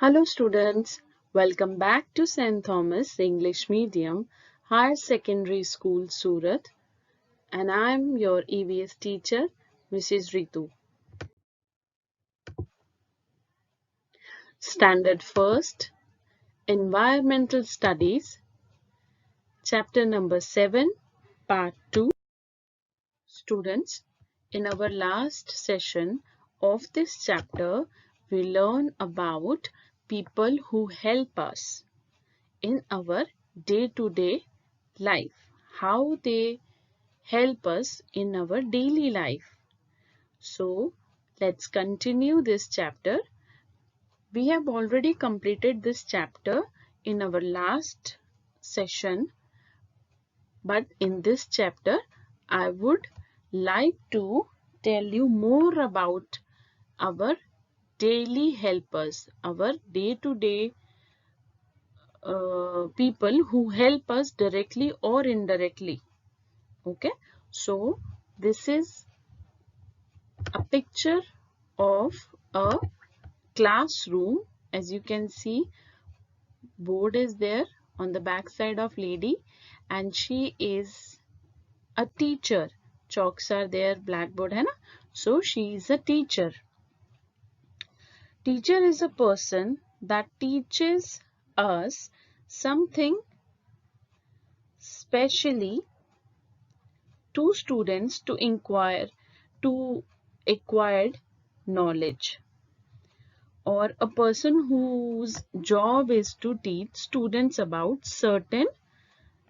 Hello students, welcome back to St. Thomas English Medium Higher Secondary School Surat, and I am your EVS teacher Mrs. Ritu. Standard First, Environmental Studies, Chapter number 7, Part 2. Students, in our last session of this chapter, we learned about people who help us in our day-to-day life, how they help us in our daily life. So let's continue this chapter. We have already completed this chapter in our last session, but in this chapter I would like to tell you more about our daily helpers, our day-to-day people who help us directly or indirectly. Okay, so this is a picture of a classroom. As you can see, board is there on the back side of lady, and she is a teacher. Chalks are there, blackboard hai na? So she is a teacher. Teacher is a person that teaches us something specially to students to acquired knowledge, or a person whose job is to teach students about certain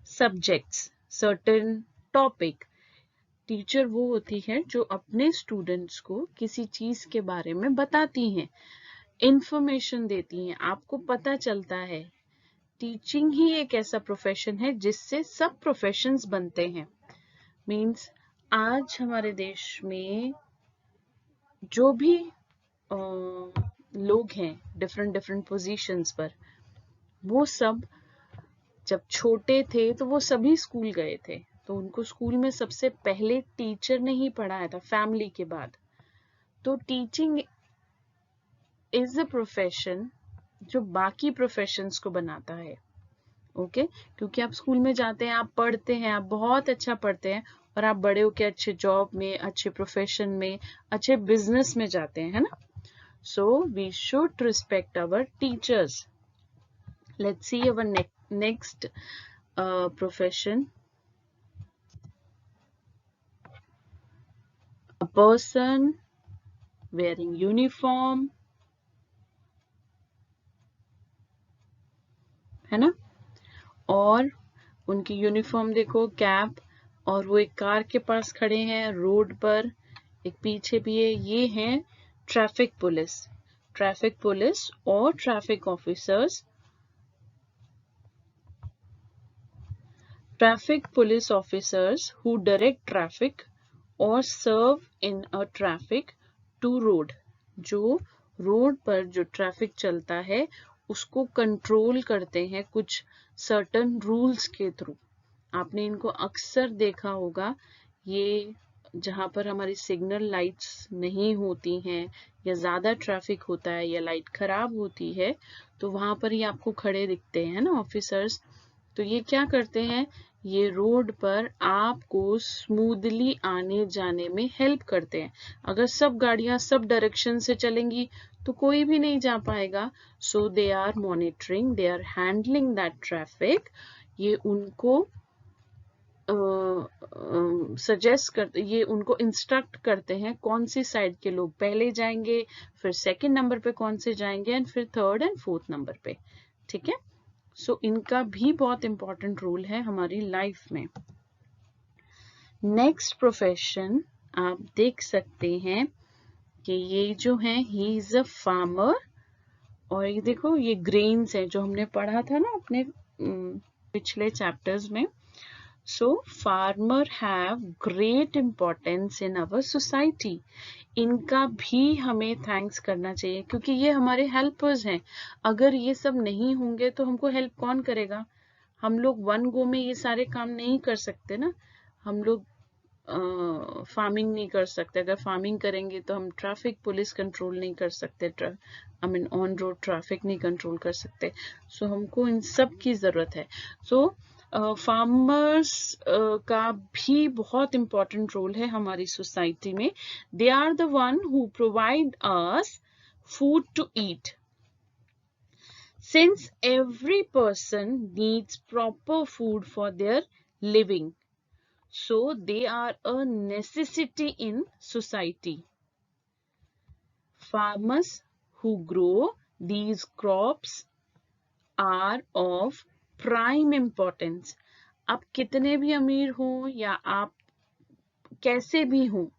subjects, certain topic. Teacher वो होती है जो अपने students को किसी चीज के बारे में बताती हैं, इंफॉर्मेशन देती हैं, आपको पता चलता है। टीचिंग ही एक ऐसा प्रोफेशन है जिससे सब प्रोफेशंस बनते हैं। मीन्स आज हमारे देश में जो भी लोग हैं डिफरेंट डिफरेंट पोजीशंस पर, वो सब जब छोटे थे तो वो सभी स्कूल गए थे, तो उनको स्कूल में सबसे पहले टीचर ने ही पढ़ाया था फैमिली के बाद। तो टीचिंग इज अ प्रोफेशन जो बाकी प्रोफेशंस को बनाता है। ओके, क्योंकि आप स्कूल में जाते हैं, आप पढ़ते हैं, आप बहुत अच्छा पढ़ते हैं और आप बड़े होके अच्छे जॉब में, अच्छे प्रोफेशन में, अच्छे बिजनेस में जाते हैं, है ना? So we should respect our teachers. Let's see our next profession. A person wearing uniform, है ना? और उनकी यूनिफॉर्म देखो, कैप, और वो एक कार के पास खड़े हैं रोड पर, एक पीछे भी है। ये हैं ट्रैफिक पुलिस। ट्रैफिक पुलिस और traffic officers. Traffic police officers who direct traffic or serve in a traffic to road. जो रोड पर जो ट्रैफिक चलता है उसको कंट्रोल करते हैं कुछ सर्टन रूल्स के थ्रू। आपने इनको अक्सर देखा होगा, ये जहाँ पर हमारी सिग्नल लाइट्स नहीं होती हैं या ज़्यादा ट्रैफिक होता है या लाइट खराब होती है, तो वहाँ पर ही आपको खड़े दिखते हैं ना ऑफिसर्स। तो ये क्या करते हैं, ये रोड पर आपको स्मूथली आने जाने में हेल्प करते हैं। अगर सब गाड़ियां सब डायरेक्शन से चलेंगी तो कोई भी नहीं जा पाएगा। So they are monitoring, they are handling that traffic. ये उनको सजेस्ट करते, ये उनको इंस्ट्रक्ट करते हैं कौन सी साइड के लोग पहले जाएंगे, फिर सेकंड नंबर पे कौन से जाएंगे, एंड फिर थर्ड एंड फोर्थ नंबर पे। ठीक है, सो इनका भी बहुत इंपॉर्टेंट रोल है हमारी लाइफ में। नेक्स्ट प्रोफेशन आप देख सकते हैं कि ये जो है, ही इज अ फार्मर। और ये देखो, ये ग्रेन्स है जो हमने पढ़ा था ना अपने पिछले चैप्टर्स में। So farmer have great importance in our society. इनका भी हमें थैंक्स करना चाहिए क्योंकि ये हमारे हेल्पर्स हैं। अगर ये सब नहीं होंगे तो हमको हेल्प कौन करेगा? हम लोग वन गो में ये सारे काम नहीं कर सकते ना। हम लोग फार्मिंग नहीं कर सकते। अगर फार्मिंग करेंगे तो हम ट्रैफिक पुलिस कंट्रोल नहीं कर सकते, I mean on road traffic नहीं कंट्रोल कर सकते। सो हमको इन सब की ज़रूरत है। सो फार्मर्स का भी बहुत इम्पोर्टेंट रोल है हमारी सोसाइटी में। They are the one who provide us food to eat. Since every person needs proper food for their living, so they are a necessity in society. Farmers who grow these crops are of prime importance. आप कितने भी अमीर हो या आप कैसे भी हो,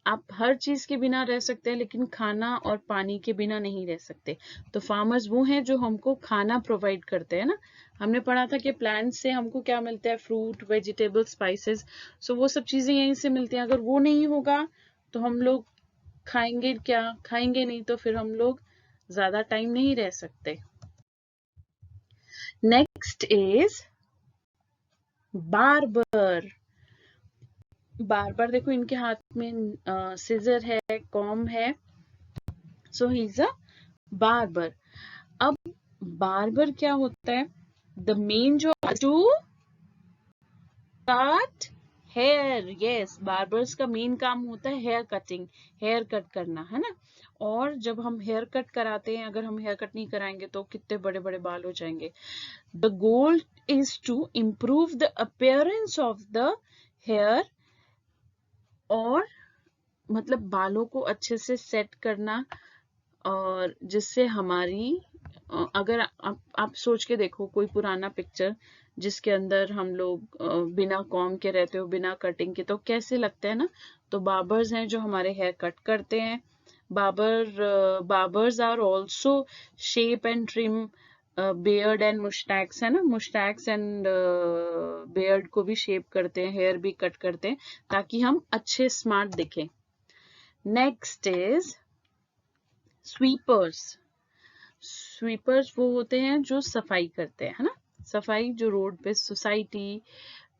आप हर चीज के बिना रह सकते हैं, लेकिन खाना और पानी के बिना नहीं रह सकते। तो फार्मर्स वो हैं जो हमको खाना प्रोवाइड करते हैं ना। हमने पढ़ा था कि प्लांट से हमको क्या मिलता है, फ्रूट, वेजिटेबल, स्पाइसेस। सो वो सब चीजें यहीं से मिलती हैं। अगर वो नहीं होगा तो हम लोग खाएंगे क्या? खाएंगे नहीं तो फिर हम लोग ज्यादा टाइम नहीं रह सकते। Next is barber. बार्बर देखो, इनके हाथ में सिजर है, कॉम है। So he is a barber. अब बार्बर क्या होता है? The main job to cut hair. Yes, barbers का मेन काम होता है हेयर कटिंग, हेयर कट करना, है ना। और जब हम हेयर कट कराते हैं, अगर हम हेयर कट नहीं कराएंगे तो कितने बड़े बड़े बाल हो जाएंगे। The goal is to improve the appearance of the hair, और मतलब बालों को अच्छे से सेट करना, और जिससे हमारी अगर आप सोच के देखो कोई पुराना पिक्चर जिसके अंदर हम लोग बिना कॉम के रहते हो, बिना कटिंग के, तो कैसे लगते हैं ना। तो बार्बर्स हैं जो हमारे हेयर कट करते हैं। Barbers are also shape and trim beard and moustaches, है ना। मुस्टैक्स एंड बियर्ड को भी शेप करते हैं, हेयर भी कट करते हैं, ताकि हम अच्छे स्मार्ट दिखें। Next is sweepers. स्वीपर्स वो होते हैं जो सफाई करते हैं, है ना। सफाई जो रोड पे सोसाइटी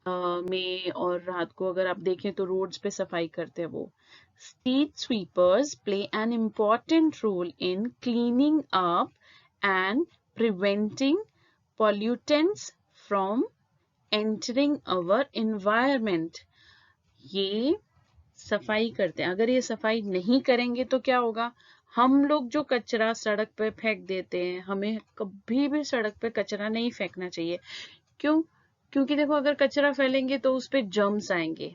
में, और रात को अगर आप देखें तो रोड्स पे सफाई करते हैं वो। Street sweepers play an important role in cleaning up and preventing pollutants from entering our environment. ये सफाई करते हैं। अगर ये सफाई नहीं करेंगे तो क्या होगा? हम लोग जो कचरा सड़क पे फेंक देते हैं, हमें कभी भी सड़क पे कचरा नहीं फेंकना चाहिए। क्यों? क्योंकि देखो, अगर कचरा फैलेंगे तो उस पे जर्म्स आएंगे,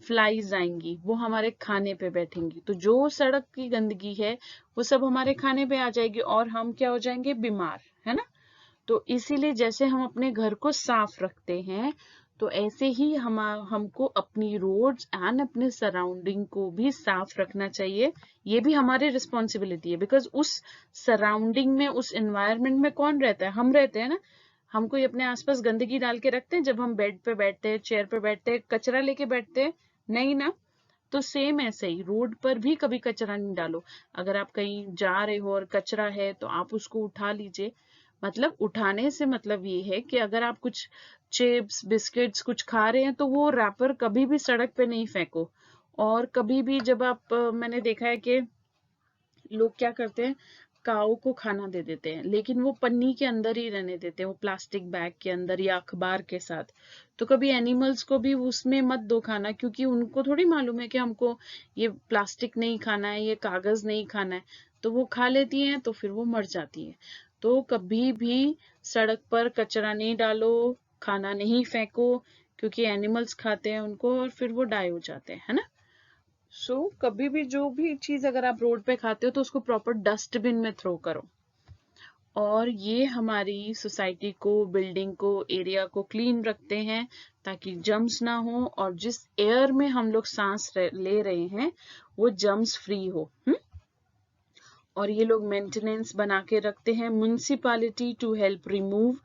फ्लाइज आएंगी, वो हमारे खाने पे बैठेंगी। तो जो सड़क की गंदगी है वो सब हमारे खाने पे आ जाएगी, और हम क्या हो जाएंगे? बीमार, है ना। तो इसीलिए जैसे हम अपने घर को साफ रखते हैं, तो ऐसे ही हमको अपनी रोड्स एंड अपने सराउंडिंग को भी साफ रखना चाहिए। ये भी हमारी रिस्पॉन्सिबिलिटी है, बिकॉज उस सराउंडिंग में, उस एनवायरनमेंट में कौन रहता है? हम रहते हैं ना। हम कोई अपने आसपास गंदगी डाल के रखते हैं? जब हम बेड पे बैठते हैं, चेयर पे बैठते हैं, कचरा लेके बैठते हैं? नहीं ना। तो सेम ऐसे ही रोड पर भी कभी कचरा नहीं डालो। अगर आप कहीं जा रहे हो और कचरा है तो आप उसको उठा लीजिए। मतलब उठाने से मतलब ये है कि अगर आप कुछ चिप्स, बिस्किट्स कुछ खा रहे हैं तो वो रैपर कभी भी सड़क पे नहीं फेंको। और कभी भी जब आप मैंने देखा है कि लोग क्या करते हैं, काऊ को खाना दे देते हैं, लेकिन वो पन्नी के अंदर ही रहने देते हैं, वो प्लास्टिक बैग के अंदर या अखबार के साथ। तो कभी एनिमल्स को भी उसमें मत दो खाना, क्योंकि उनको थोड़ी मालूम है कि हमको ये प्लास्टिक नहीं खाना है, ये कागज नहीं खाना है। तो वो खा लेती हैं, तो फिर वो मर जाती है। तो कभी भी सड़क पर कचरा नहीं डालो, खाना नहीं फेंको, क्योंकि एनिमल्स खाते हैं उनको और फिर वो डाई हो जाते हैं, है ना। सो कभी भी जो भी चीज अगर आप रोड पे खाते हो तो उसको प्रॉपर डस्टबिन में थ्रो करो। और ये हमारी सोसाइटी को, बिल्डिंग को, एरिया को क्लीन रखते हैं, ताकि जर्म्स ना हो, और जिस एयर में हम लोग सांस ले रहे हैं वो जर्म्स फ्री हो। और ये लोग मेंटेनेंस बना के रखते हैं, municipality to help remove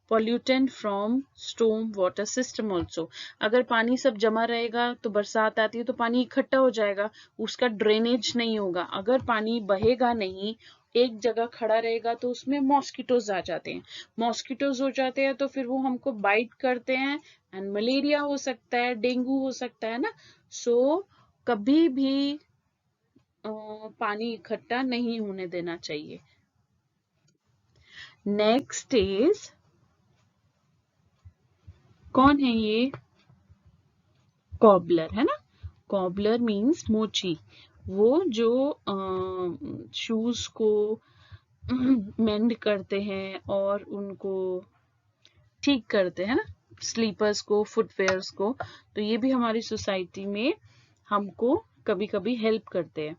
pollutant from storm water system also. अगर पानी सब जमा रहेगा तो बरसात आती है तो पानी इकट्ठा हो जाएगा, उसका ड्रेनेज नहीं होगा। अगर पानी बहेगा नहीं, एक जगह खड़ा रहेगा, तो उसमें मॉस्किटोज आ जाते हैं। मॉस्किटोज हो जाते हैं तो फिर वो हमको बाइट करते हैं, एंड मलेरिया हो सकता है, डेंगू हो सकता है ना। सो कभी भी पानी इकट्ठा नहीं होने देना चाहिए। नेक्स्ट इज, कौन है ये? कॉबलर, है ना। कॉबलर मीन्स मोची, वो जो शूज को मेंड करते हैं और उनको ठीक करते हैं ना, स्लीपर्स को, फुटवेयर्स को। तो ये भी हमारी सोसाइटी में हमको कभी कभी हेल्प करते हैं।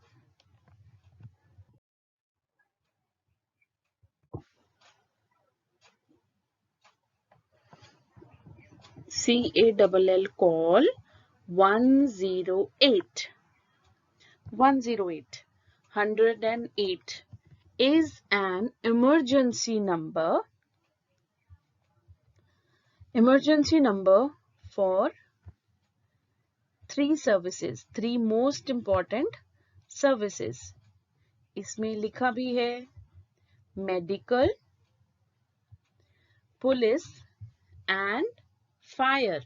CALL call 108 108 108 is an emergency number for three most important services. इसमें लिखा भी है medical, police and fire.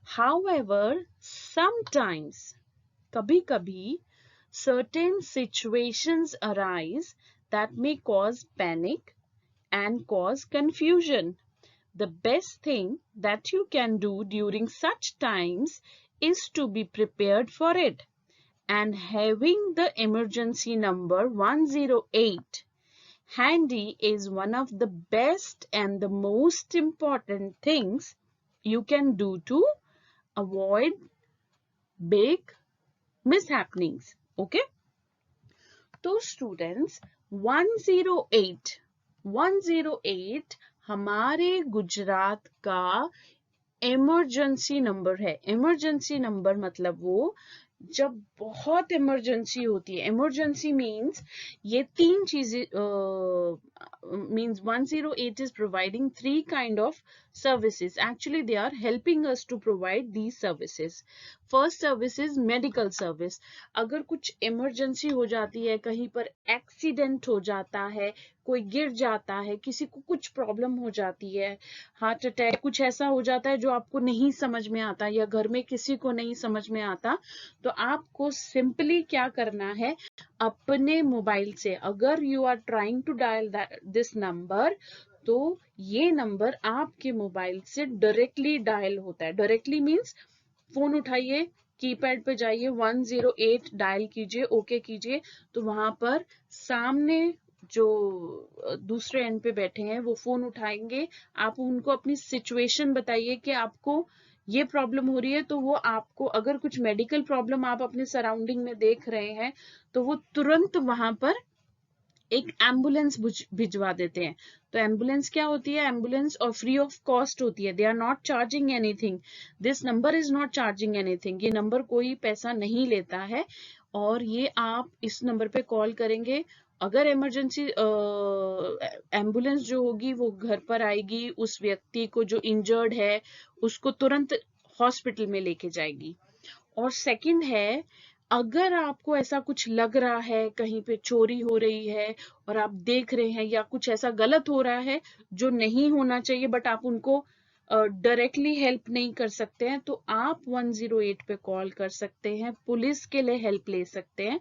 However, sometimes, kabhi-kabhi, certain situations arise that may cause panic and cause confusion. The best thing that you can do during such times is to be prepared for it. And having the emergency number 108 handy is one of the best and the most important things you can do to avoid big mishappenings. Okay? तो students 108 हमारे गुजरात का emergency number है। Emergency number मतलब वो जब बहुत emergency होती है। इमरजेंसी मीन्स ये तीन चीजें means 108 is providing three kind of services. Actually they are helping us to provide these services. First service is medical service. अगर कुछ इमरजेंसी हो जाती है, कहीं पर एक्सीडेंट हो जाता है, कोई गिर जाता है, किसी को कुछ प्रॉब्लम हो जाती है, हार्ट अटैक, कुछ ऐसा हो जाता है जो आपको नहीं समझ में आता या घर में किसी को नहीं समझ में आता, तो आपको सिंपली क्या करना है, अपने मोबाइल से, अगर you are trying to dial this number, तो ये नंबर आपके मोबाइल से डायरेक्टली डायल होता है। डायरेक्टली मीन्स फोन उठाइए, कीपैड पे जाइए, 108 डायल कीजिए, ओके कीजिए, तो वहां पर सामने जो दूसरे एंड पे बैठे हैं वो फोन उठाएंगे, आप उनको अपनी सिचुएशन बताइए कि आपको ये प्रॉब्लम हो रही है, तो वो आपको, अगर कुछ मेडिकल प्रॉब्लम आप अपने सराउंडिंग में देख रहे हैं, तो वो तुरंत वहां पर एक एम्बुलेंस भिजवा देते हैं। तो एम्बुलेंस क्या होती है? एम्बुलेंस और फ्री ऑफ कॉस्ट होती है। They are not charging anything, this number is not charging anything, ये नंबर कोई पैसा नहीं लेता है। और ये आप इस नंबर पे कॉल करेंगे, अगर इमरजेंसी एम्बुलेंस जो होगी वो घर पर आएगी, उस व्यक्ति को जो इंजर्ड है उसको तुरंत हॉस्पिटल में लेके जाएगी। और सेकंड है, अगर आपको ऐसा कुछ लग रहा है, कहीं पे चोरी हो रही है और आप देख रहे हैं या कुछ ऐसा गलत हो रहा है जो नहीं होना चाहिए, बट आप उनको डायरेक्टली हेल्प नहीं कर सकते हैं, तो आप 108 पे कॉल कर सकते हैं, पुलिस के लिए हेल्प ले सकते हैं।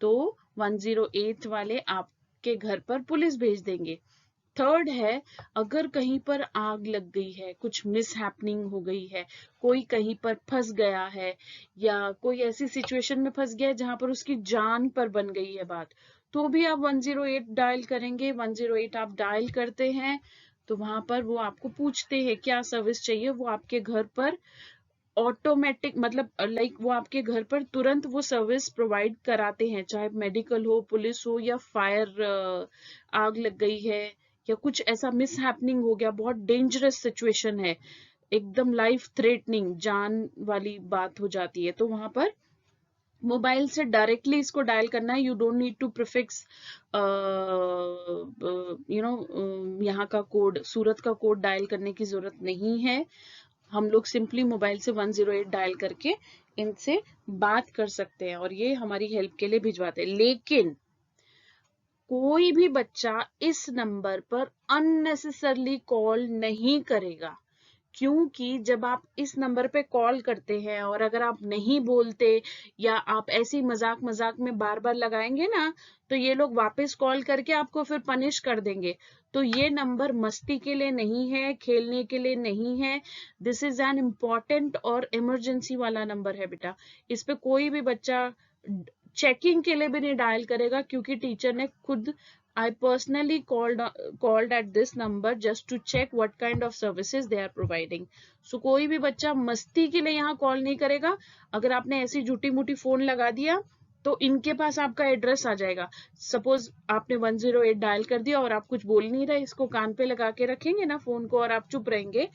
तो 108 वाले आपके घर पर पुलिस भेज देंगे। थर्ड है, अगर कहीं पर आग लग गई है, कुछ मिसहैपनिंग हो गई है, कोई कहीं पर फंस गया है या कोई ऐसी सिचुएशन में फंस गया है जहां पर उसकी जान पर बन गई है बात, तो भी आप 108 डायल करेंगे। 108 आप डायल करते हैं तो वहां पर वो आपको पूछते हैं क्या सर्विस चाहिए, वो आपके घर पर ऑटोमेटिक, मतलब लाइक वो आपके घर पर तुरंत वो सर्विस प्रोवाइड कराते हैं, चाहे मेडिकल हो, पुलिस हो या फायर, आग लग गई है या कुछ ऐसा मिसहैपनिंग हो गया, बहुत डेंजरस सिचुएशन है, एकदम लाइफ थ्रेटनिंग, जान वाली बात हो जाती है, तो वहां पर मोबाइल से डायरेक्टली इसको डायल करना है। You don't need to prefix यहाँ का कोड, सूरत का कोड डायल करने की जरूरत नहीं है। हम लोग सिंपली मोबाइल से 108 डायल करके इनसे बात कर सकते हैं और ये हमारी हेल्प के लिए भिजवाते हैं। लेकिन कोई भी बच्चा इस नंबर पर अननेसेसरली कॉल नहीं करेगा, क्योंकि जब आप इस नंबर पे कॉल करते हैं और अगर आप नहीं बोलते या आप ऐसी मजाक मजाक में बार बार लगाएंगे ना, तो ये लोग वापस कॉल करके आपको फिर पनिश कर देंगे। तो ये नंबर मस्ती के लिए नहीं है, खेलने के लिए नहीं है। दिस इज एन इम्पॉर्टेंट और इमरजेंसी वाला नंबर है बेटा। इस पे कोई भी बच्चा चेकिंग के लिए भी नहीं डायल करेगा, क्योंकि टीचर ने खुद I personally called at this number just to check what kind of services they are providing. So कोई भी बच्चा मस्ती के लिए यहाँ कॉल नहीं करेगा। अगर आपने ऐसी झूठी मूठी फोन लगा दिया तो इनके पास आपका एड्रेस आ जाएगा। सपोज आपने 108 डायल कर दिया और आप कुछ बोल नहीं रहे, इसको कान पे लगा के रखेंगे ना फोन को और आप चुप रहेंगे,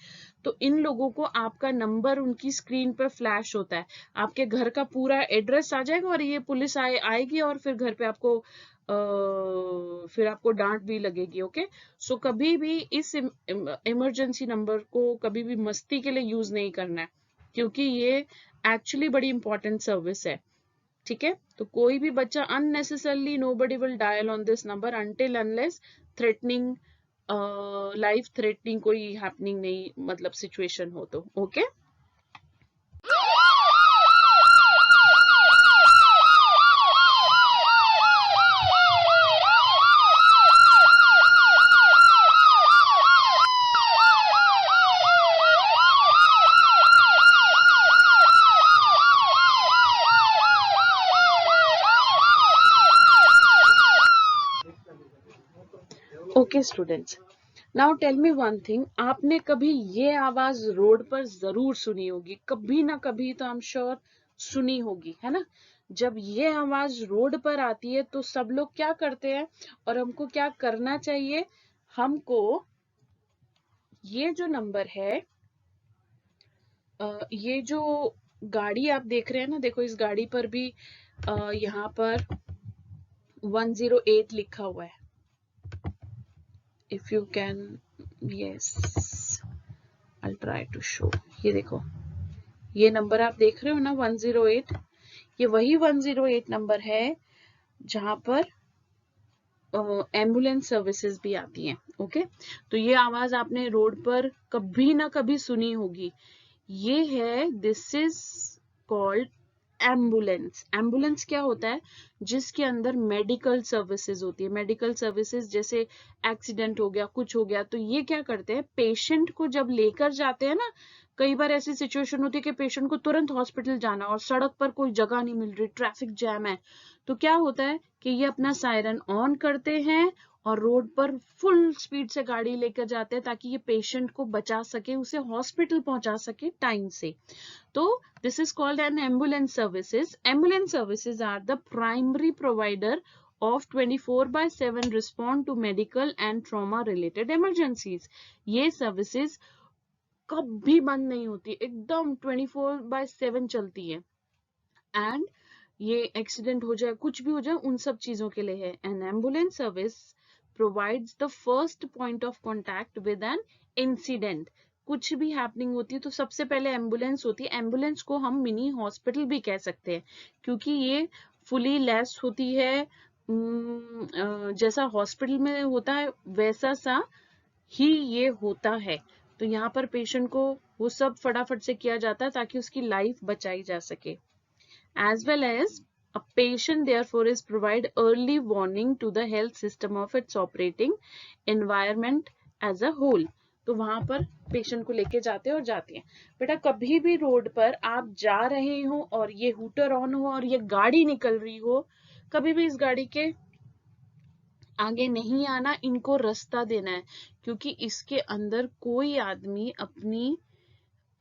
तो इन लोगों को आपका नंबर उनकी स्क्रीन पर फ्लैश होता है, आपके घर का पूरा एड्रेस आ जाएगा और ये पुलिस आएगी और फिर घर पे आपको फिर आपको डांट भी लगेगी। ओके, सो कभी भी इस इमरजेंसी नंबर को कभी भी मस्ती के लिए यूज नहीं करना है, क्योंकि ये एक्चुअली बड़ी इंपॉर्टेंट सर्विस है। ठीक है, तो कोई भी बच्चा unnecessarily nobody will dial on this number until unless threatening, life threatening कोई हैपनिंग नहीं, मतलब सिचुएशन हो तो। Okay okay students, now tell me one thing, आपने कभी ये आवाज रोड पर जरूर सुनी होगी, कभी ना कभी तो आई एम श्योर सुनी होगी, है ना। जब ये आवाज रोड पर आती है तो सब लोग क्या करते हैं और हमको क्या करना चाहिए? हमको ये जो नंबर है, ये जो गाड़ी आप देख रहे हैं ना, देखो इस गाड़ी पर भी यहाँ पर 108 लिखा हुआ है। If you can, yes, I'll try to show. ये देखो, ये नंबर आप देख रहे हो ना 108, ये वही 108 नंबर है जहां पर एम्बुलेंस सर्विसेज भी आती हैं। ओके, तो ये आवाज आपने रोड पर कभी ना कभी सुनी होगी। ये है, this is called ambulance. Ambulance क्या होता है? जिसके अंदर मेडिकल सर्विसेज होती है। मेडिकल सर्विसेज जैसे एक्सीडेंट हो गया, कुछ हो गया, तो ये क्या करते हैं, पेशेंट को जब लेकर जाते हैं ना, कई बार ऐसी सिचुएशन होती है कि पेशेंट को तुरंत हॉस्पिटल जाना और सड़क पर कोई जगह नहीं मिल रही, ट्रैफिक जैम है, तो क्या होता है कि ये अपना सायरन ऑन करते हैं और रोड पर फुल स्पीड से गाड़ी लेकर जाते हैं ताकि ये पेशेंट को बचा सके, उसे हॉस्पिटल पहुंचा सके टाइम से। तो this is called an ambulance services. Ambulance services are the primary provider of 24/7 respond to medical and trauma related emergencies. ये services कभी बंद नहीं होती, एकदम 24/7 चलती है। एंड ये एक्सीडेंट हो जाए, कुछ भी हो जाए, उन सब चीजों के लिए है। N ambulance service provides the first point of contact with an incident. कुछ भी हैपनिंग होती है तो सबसे पहले एम्बुलेंस होती है। एम्बुलेंस को हम मिनी हॉस्पिटल भी कह सकते हैं, क्योंकि ये फुली लेस होती है, जैसा हॉस्पिटल में होता है वैसा सा ही ये होता है। तो यहाँ पर पेशेंट को वो सब फटाफट से किया जाता है ताकि उसकी लाइफ बचाई जा सके। As well as a patient therefore is provide early warning to the health system of its operating environment as a whole. तो वहां पर पेशेंट को लेके जाते हैं और जाती हैं। बेटा कभी भी रोड पर आप जा रहे हो और ये हूटर ऑन हो और ये गाड़ी निकल रही हो, कभी भी इस गाड़ी के आगे नहीं आना, इनको रास्ता देना है, क्योंकि इसके अंदर कोई आदमी अपनी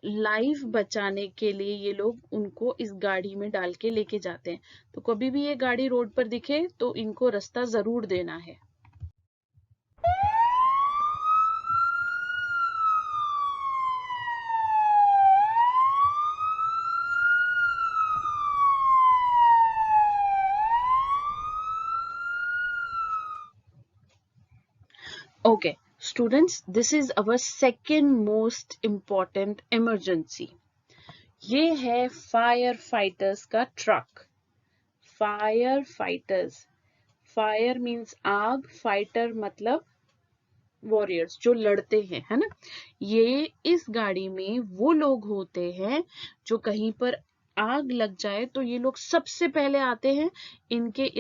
लाइफ बचाने के लिए ये लोग उनको इस गाड़ी में डाल के लेके जाते हैं। तो कभी भी ये गाड़ी रोड पर दिखे तो इनको रास्ता जरूर देना है। Okay students, this is our second most important emergency. ये है फायर फाइटर्स का truck. Fire fighters, fire means आग, फाइटर मतलब वॉरियर्स जो लड़ते हैं, है ना। ये इस गाड़ी में वो लोग होते हैं जो कहीं पर आग लग जाए तो ये लोग सबसे पहले आते हैं। इनके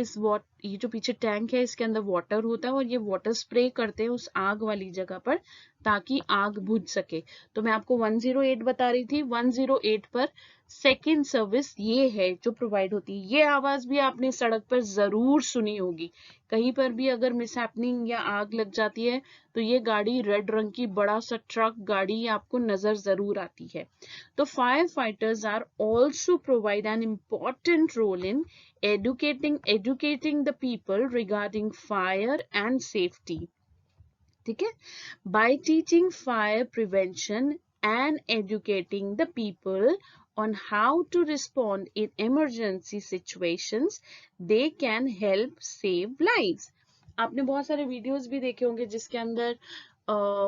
ये जो पीछे टैंक है इसके अंदर वाटर होता है और ये वाटर स्प्रे करते हैं उस आग वाली जगह पर ताकि आग बुझ सके। तो मैं आपको 108 बता रही थी, 108 पर सेकेंड सर्विस ये है जो प्रोवाइड होती है। ये आवाज भी आपने सड़क पर जरूर सुनी होगी। कहीं पर भी अगर मिसहैपनिंग या आग लग जाती है तो ये गाड़ी रेड रंग की बड़ा सा ट्रक गाड़ी आपको नजर जरूर आती है। तो fire fighters are also provide an important role in educating the people regarding fire and safety. ठीक है, by teaching fire prevention and educating the people on how to respond in emergency situations, they can help save lives. आपने बहुत सारे videos भी देखे होंगे जिसके अंदर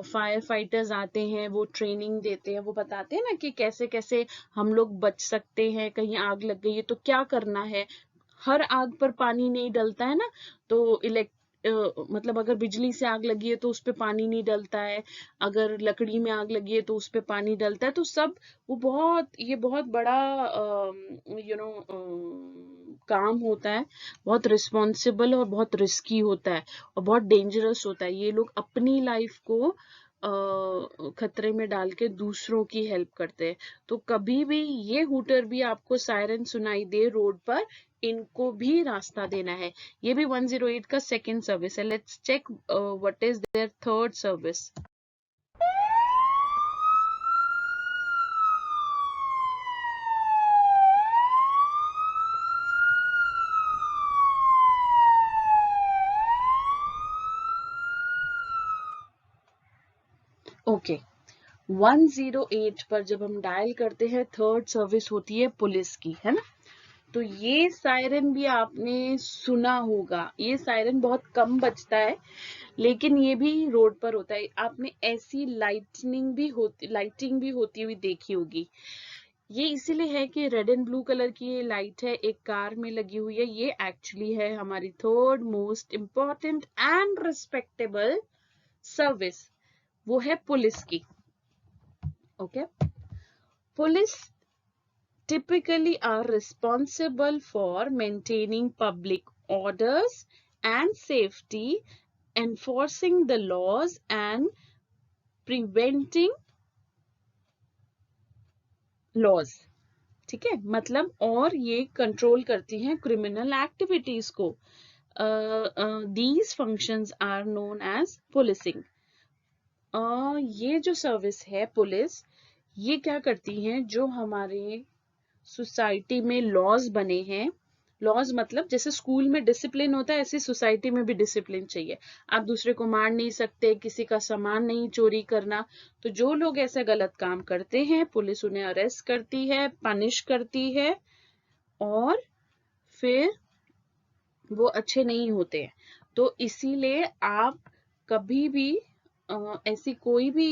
फायर फाइटर्स आते हैं, वो ट्रेनिंग देते हैं, वो बताते हैं ना कि कैसे कैसे हम लोग बच सकते हैं, कहीं आग लग गई है तो क्या करना है। हर आग पर पानी नहीं डलता है ना, तो मतलब अगर बिजली से आग लगी है तो उस पे पानी नहीं डलता है, अगर लकड़ी में आग लगी है तो उस पे पानी डलता है। तो सब वो ये बहुत बड़ा काम होता है, बहुत रिस्पॉन्सिबल और बहुत रिस्की होता है और बहुत डेंजरस होता है। ये लोग अपनी लाइफ को खतरे में डाल के दूसरों की हेल्प करते हैं। तो कभी भी ये हूटर भी आपको सायरन सुनाई दे रोड पर, इनको भी रास्ता देना है। ये भी 108 का सेकेंड सर्विस है। Let's check what is there third service. Okay, 108 पर जब हम डायल करते हैं थर्ड सर्विस होती है पुलिस की, है ना। तो ये सायरन भी आपने सुना होगा। ये सायरन बहुत कम बजता है लेकिन ये भी रोड पर होता है। आपने ऐसी लाइटिंग भी होती हुई देखी होगी। ये इसीलिए है कि रेड एंड ब्लू कलर की ये लाइट है, एक कार में लगी हुई है। ये एक्चुअली है हमारी third most important and respectable service, वो है पुलिस की। Okay, police typically are responsible for maintaining public orders and safety, enforcing the laws and preventing laws. ठीक है, मतलब और ये कंट्रोल करती हैं क्रिमिनल एक्टिविटीज को। These functions are known as policing. ये जो सर्विस है पुलिस, ये क्या करती हैं, जो हमारे सोसाइटी में लॉज बने हैं। लॉज मतलब जैसे स्कूल में डिसिप्लिन होता है, ऐसे सोसाइटी में भी डिसिप्लिन चाहिए। आप दूसरे को मार नहीं सकते, किसी का सामान नहीं चोरी करना। तो जो लोग ऐसे गलत काम करते हैं पुलिस उन्हें अरेस्ट करती है, पनिश करती है और फिर वो अच्छे नहीं होते हैं। तो इसीलिए आप कभी भी ऐसी कोई भी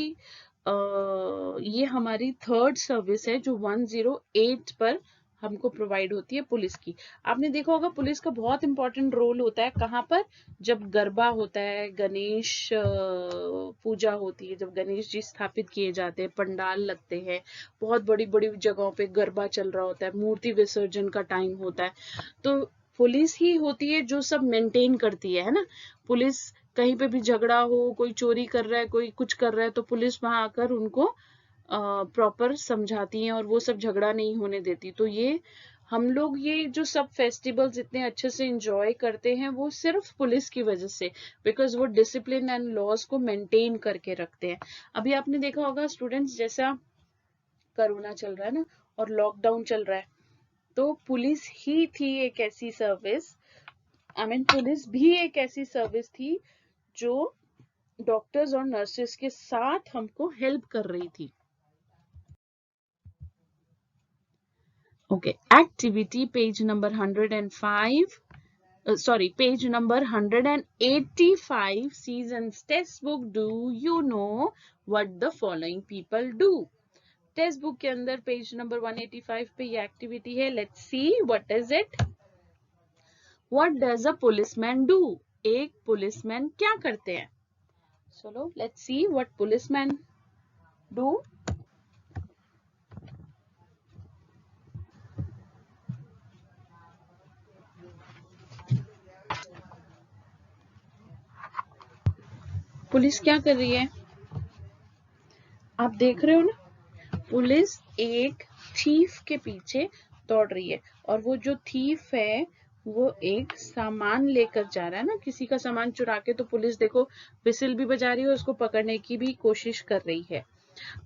ये हमारी थर्ड सर्विस है जो 108 पर हमको प्रोवाइड होती है पुलिस की। आपने देखा होगा पुलिस का बहुत इंपॉर्टेंट रोल होता है कहाँ पर, जब गरबा होता है, गणेश पूजा होती है, जब गणेश जी स्थापित किए जाते हैं, पंडाल लगते हैं, बहुत बड़ी बड़ी जगहों पे गरबा चल रहा होता है, मूर्ति विसर्जन का टाइम होता है, तो पुलिस ही होती है जो सब मेंटेन करती है ना। पुलिस कहीं पे भी झगड़ा हो, कोई चोरी कर रहा है, कोई कुछ कर रहा है, तो पुलिस वहां आकर उनको प्रॉपर समझाती है और वो सब झगड़ा नहीं होने देती। तो ये हम लोग ये जो सब फेस्टिवल्स इतने अच्छे से एंजॉय करते हैं वो सिर्फ पुलिस की वजह से, बिकॉज वो डिसिप्लिन एंड लॉज को मेंटेन करके रखते हैं। अभी आपने देखा होगा स्टूडेंट्स, जैसा कोरोना चल रहा है ना और लॉकडाउन चल रहा है, तो पुलिस ही थी एक ऐसी सर्विस, पुलिस भी एक ऐसी सर्विस थी जो डॉक्टर्स और नर्सेस के साथ हमको हेल्प कर रही थी। Okay, activity page number 105, page number 185, seasons text book, do you know what the following people do. Text book के अंदर पेज नंबर 185 पे ये एक्टिविटी है। Let's see what is it. What does a policeman do? एक policeman क्या करते हैं? So let's see what policemen do. Police क्या कर रही है, आप देख रहे हो ना, पुलिस एक थीफ के पीछे दौड़ रही है, और वो जो थीफ है वो एक सामान लेकर जा रहा है ना, किसी का सामान चुरा के, तो पुलिस देखो विसिल भी बजा रही है, उसको पकड़ने की भी कोशिश कर रही है।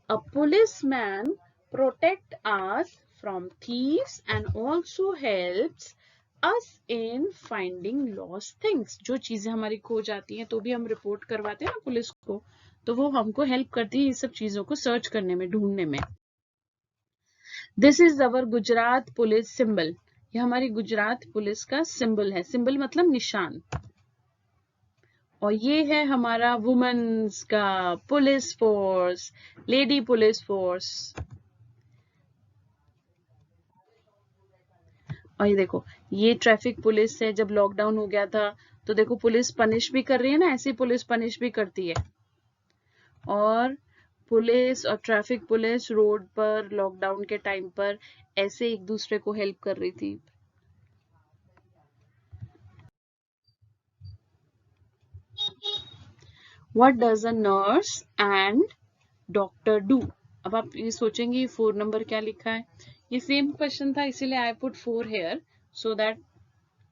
A policeman protect us from thieves and also helps us in finding lost things. जो चीजें हमारी खो जाती हैं तो भी हम रिपोर्ट करवाते हैं ना पुलिस को, तो वो हमको हेल्प करती है ये सब चीजों को सर्च करने में, ढूंढने में। This is our Gujarat police symbol, ये हमारी गुजरात पुलिस का सिंबल है, सिंबल मतलब निशान। और ये है हमारा वुमेन्स का police force, lady police force. और ये देखो, ये ट्रैफिक पुलिस है, जब लॉकडाउन हो गया था तो देखो पुलिस पनिश भी कर रही है ना, ऐसी पुलिस पनिश भी करती है। और पुलिस और ट्रैफिक पुलिस रोड पर लॉकडाउन के टाइम पर ऐसे एक दूसरे को हेल्प कर रही थी। What does a nurse and doctor do? अब आप ये सोचेंगे 4 नंबर क्या लिखा है, ये सेम क्वेश्चन था इसीलिए I put 4 here so that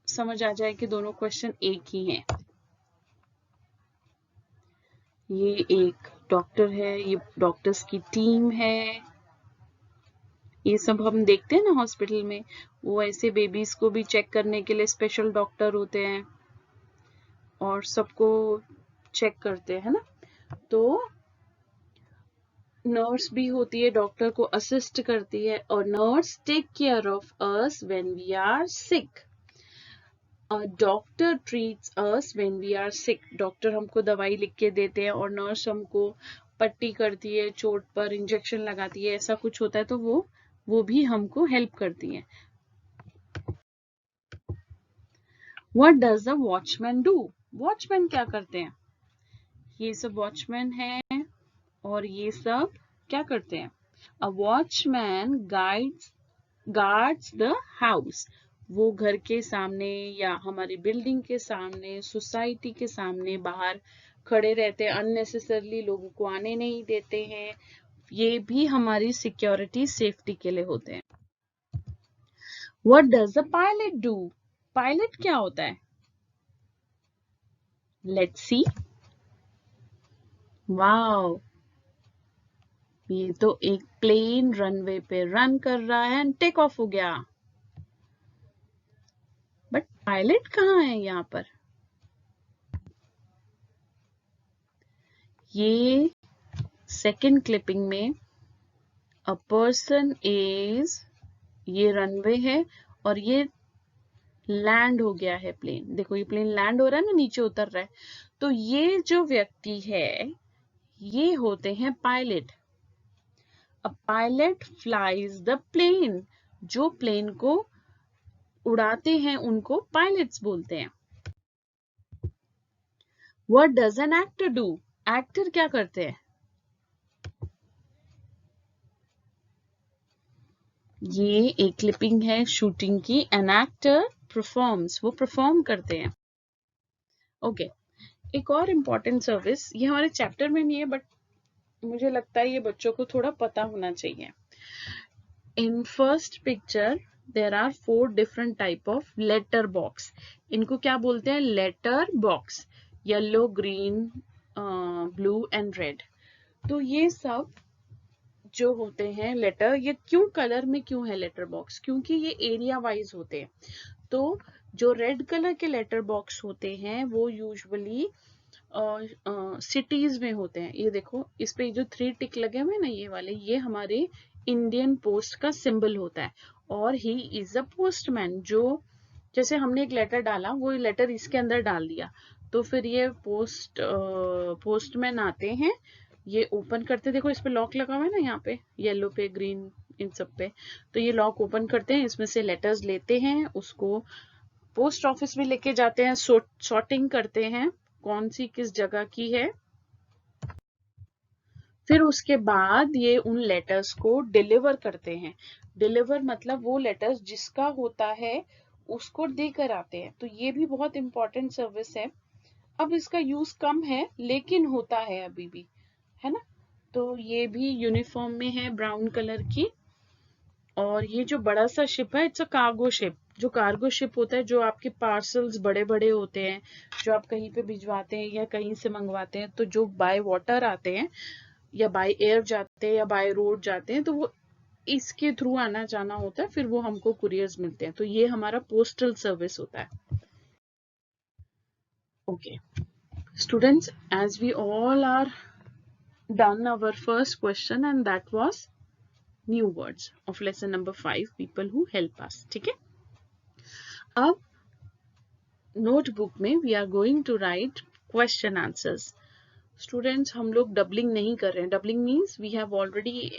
समझ आ जाए कि दोनों क्वेश्चन एक ही हैं। ये एक डॉक्टर है, ये डॉक्टर्स की टीम है, ये सब हम देखते हैं ना हॉस्पिटल में, वो ऐसे बेबीज को भी चेक करने के लिए स्पेशल डॉक्टर होते हैं और सबको चेक करते हैं ना। तो नर्स भी होती है, डॉक्टर को असिस्ट करती है, और nurse take care of us when we are sick. Doctor treats us when we are sick, doctor हमको दवाई लिख के देते हैं और नर्स हमको पट्टी करती है, चोट पर इंजेक्शन लगाती है, ऐसा कुछ होता है तो वो भी हमको हेल्प करती है। What does a watchman do? Watchman क्या करते हैं, ये सब वॉचमैन है और ये सब क्या करते हैं। A watchman guards the house, वो घर के सामने या हमारी बिल्डिंग के सामने, सोसाइटी के सामने बाहर खड़े रहते हैं, अननेसेसरली लोगों को आने नहीं देते हैं, ये भी हमारी सिक्योरिटी सेफ्टी के लिए होते हैं। What does the pilot do? Pilot क्या होता है, लेट्स सी। वाओ, ये तो एक प्लेन रनवे पे रन कर रहा है एंड टेक ऑफ हो गया, बट पायलट कहाँ है यहाँ पर। ये सेकंड क्लिपिंग में अ पर्सन इज, ये रनवे है और ये लैंड हो गया है प्लेन, देखो ये प्लेन लैंड हो रहा है ना, नीचे उतर रहा है, तो ये जो व्यक्ति है ये होते हैं pilot. A pilot flies the plane, जो प्लेन को उड़ाते हैं उनको पायलट्स बोलते हैं। What does an actor do? Actor क्या करते हैं, ये एक क्लिपिंग है शूटिंग की, एन एक्टर परफॉर्म्स, वो परफॉर्म करते हैं। ओके, एक और इम्पोर्टेंट सर्विस, ये हमारे चैप्टर में नहीं है बट मुझे लगता है ये बच्चों को थोड़ा पता होना चाहिए। In first picture there are 4 different type of letter box, इनको क्या बोलते हैं, letter box, yellow, green, blue and red. तो ये सब जो होते हैं लेटर, ये क्यों कलर में क्यों है लेटर बॉक्स, क्योंकि ये एरिया वाइज होते हैं। तो जो रेड कलर के लेटर बॉक्स होते हैं वो यूजुअली सिटीज में होते हैं। ये देखो इस पे जो 3 टिक लगे हुए हैं ना, ये वाले, ये हमारे इंडियन पोस्ट का सिंबल होता है। और ही इज अ पोस्टमैन, जो जैसे हमने एक लेटर डाला, वो लेटर इसके अंदर डाल दिया, तो फिर ये पोस्टमैन आते हैं, ये ओपन करते, देखो इस पे लॉक लगा हुआ है ना, यहाँ पे येलो पे, ग्रीन, इन सब पे, तो ये लॉक ओपन करते हैं, इसमें से लेटर्स लेते हैं, उसको पोस्ट ऑफिस में लेके जाते हैं, सॉर्टिंग करते हैं कौन सी किस जगह की है, फिर उसके बाद ये उन लेटर्स को डिलीवर करते हैं। डिलीवर मतलब वो लेटर्स जिसका होता है उसको देकर आते हैं। तो ये भी बहुत इंपॉर्टेंट सर्विस है। अब इसका यूज कम है लेकिन होता है अभी भी, है ना। तो ये भी यूनिफॉर्म में है ब्राउन कलर की। और ये जो बड़ा सा शिप है, इट्स अ कार्गो शिप। जो कार्गो शिप होता है, जो आपके पार्सल्स बड़े बड़े होते हैं, जो आप कहीं पे भिजवाते हैं या कहीं से मंगवाते हैं, तो जो बाय वाटर आते हैं या बाय एयर जाते हैं या बाय रोड जाते हैं, तो वो इसके थ्रू आना जाना होता है, फिर वो हमको कुरियर्स मिलते हैं। तो ये हमारा पोस्टल सर्विस होता है। Okay students, as we all are done our first question and that was new words of lesson number 5, people who help us। ठीक है, अब नोटबुक में we are going to write question answers. Students, हम लोग doubling नहीं कर रहे हैं। Doubling means we have already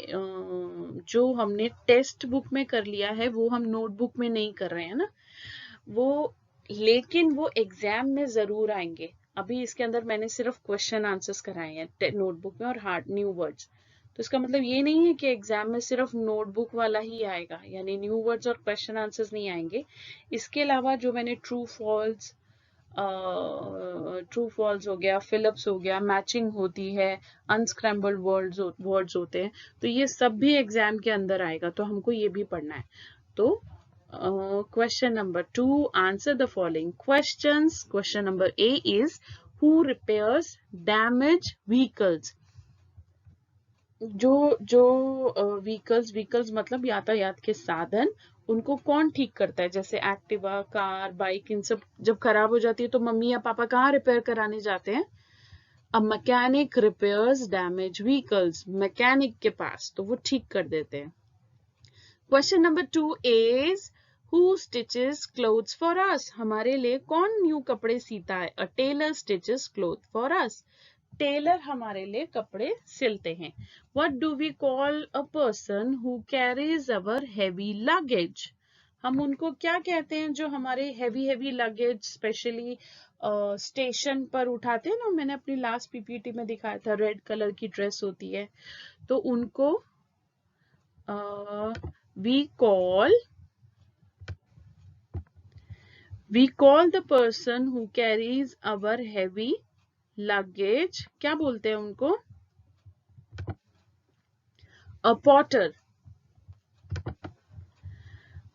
जो हमने टेक्स्ट बुक में कर लिया है वो हम नोटबुक में नहीं कर रहे हैं ना वो, लेकिन वो एग्जाम में जरूर आएंगे। अभी इसके अंदर मैंने सिर्फ क्वेश्चन आंसर्स कराए हैं नोटबुक में और हार्ड न्यू वर्ड्स। तो इसका मतलब ये नहीं है कि एग्जाम में सिर्फ नोटबुक वाला ही आएगा, यानी न्यू वर्ड्स और क्वेश्चन आंसर्स नहीं आएंगे। इसके अलावा जो मैंने ट्रू फॉल्स हो गया, फिलिप्स हो गया, मैचिंग होती है, अनस्क्रैम्बल्ड वर्ड्स होते हैं, तो ये सब भी एग्जाम के अंदर आएगा, तो हमको ये भी पढ़ना है। तो question number 2, answer the following questions। question number A is who repairs damaged vehicles। जो व्हीकल्स मतलब यातायात के साधन, उनको कौन ठीक करता है? जैसे एक्टिवा, कार, बाइक, इन सब जब खराब हो जाती है तो मम्मी या पापा कहाँ रिपेयर कराने जाते हैं? A mechanic repairs damage vehicles, mechanic के पास, तो वो ठीक कर देते हैं। Question number 2 is who stitches clothes for us. हमारे लिए कौन न्यू कपड़े सीता है? A tailor stitches cloth for us. Tailor हमारे लिए कपड़े सिलते हैं। What do we call a person who carries our heavy luggage? हम उनको क्या कहते हैं जो हमारे हेवी लगेज स्पेशली स्टेशन पर उठाते हैं ना? मैंने अपनी लास्ट पीपीटी में दिखाया था, रेड कलर की ड्रेस होती है, तो उनको we call the person who carries our heavy luggage, क्या बोलते हैं उनको? A porter।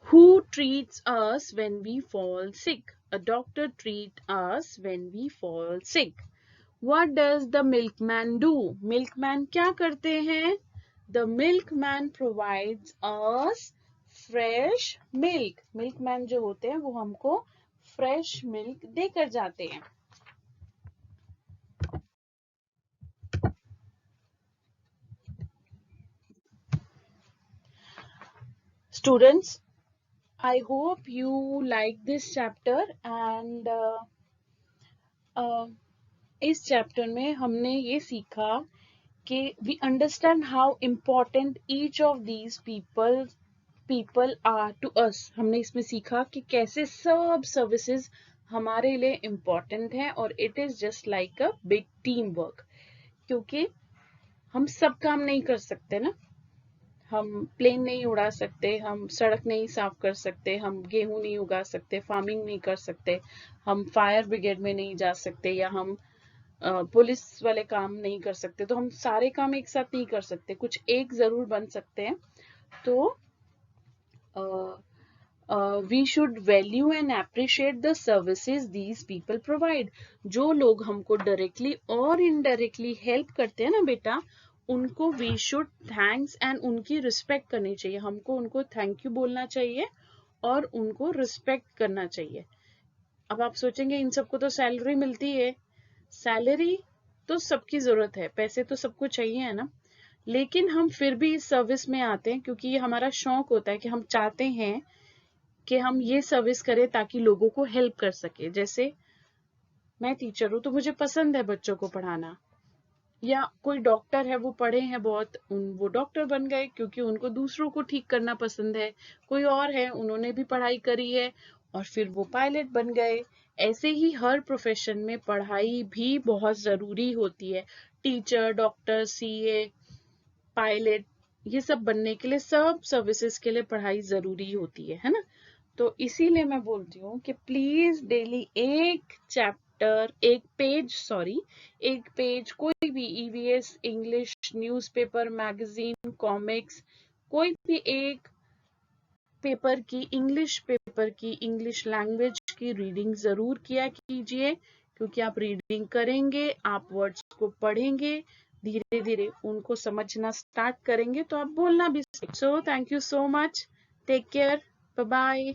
Who treats us when we fall sick? A doctor treats us when we fall sick। What does the milkman do? Milkman क्या करते हैं? The milkman provides us fresh milk। Milkman जो होते हैं वो हमको fresh milk देकर जाते हैं। Students, I hope you like this chapter and इस चैप्टर में हमने ये सीखा कि we understand how important each of these people are to us। हमने इसमें सीखा कि कैसे सब सर्विसेज हमारे लिए important है और it is just like a big team work। क्योंकि हम सब काम नहीं कर सकते ना, हम प्लेन नहीं उड़ा सकते, हम सड़क नहीं साफ कर सकते, हम गेहूं नहीं उगा सकते, फार्मिंग नहीं कर सकते, हम फायर ब्रिगेड में नहीं जा सकते, या हम पुलिस वाले काम नहीं कर सकते। तो हम सारे काम एक साथ नहीं कर सकते, कुछ एक जरूर बन सकते हैं। तो we should value and appreciate the services these people provide. जो लोग हमको डायरेक्टली और इनडायरेक्टली हेल्प करते हैं ना बेटा, उनको वी शुड थैंक्स एंड उनकी रिस्पेक्ट करनी चाहिए। हमको उनको थैंक यू बोलना चाहिए और उनको रिस्पेक्ट करना चाहिए। अब आप सोचेंगे इन सबको तो सैलरी मिलती है। सैलरी तो सबकी जरूरत है, पैसे तो सबको चाहिए, है ना। लेकिन हम फिर भी इस सर्विस में आते हैं क्योंकि ये हमारा शौक होता है कि हम चाहते हैं कि हम ये सर्विस करें ताकि लोगों को हेल्प कर सके। जैसे मैं टीचर हूँ तो मुझे पसंद है बच्चों को पढ़ाना, या कोई डॉक्टर है वो पढ़े हैं बहुत, वो डॉक्टर बन गए क्योंकि उनको दूसरों को ठीक करना पसंद है। कोई और है, उन्होंने भी पढ़ाई करी है और फिर वो पायलट बन गए। ऐसे ही हर प्रोफेशन में पढ़ाई भी बहुत जरूरी होती है। टीचर, डॉक्टर, सीए, पायलट, ये सब बनने के लिए, सब सर्विसेज के लिए पढ़ाई जरूरी होती है ना। तो इसीलिए मैं बोलती हूँ कि प्लीज डेली एक चैप्टर, एक पेज कोई भी EVS, English, newspaper, magazine, comics, कोई भी एक पेपर की, इंग्लिश पेपर की, इंग्लिश लैंग्वेज की रीडिंग जरूर किया कीजिए, क्योंकि आप रीडिंग करेंगे, आप वर्ड्स को पढ़ेंगे, धीरे धीरे उनको समझना स्टार्ट करेंगे तो आप बोलना भी। So thank you so much, take care, bye bye.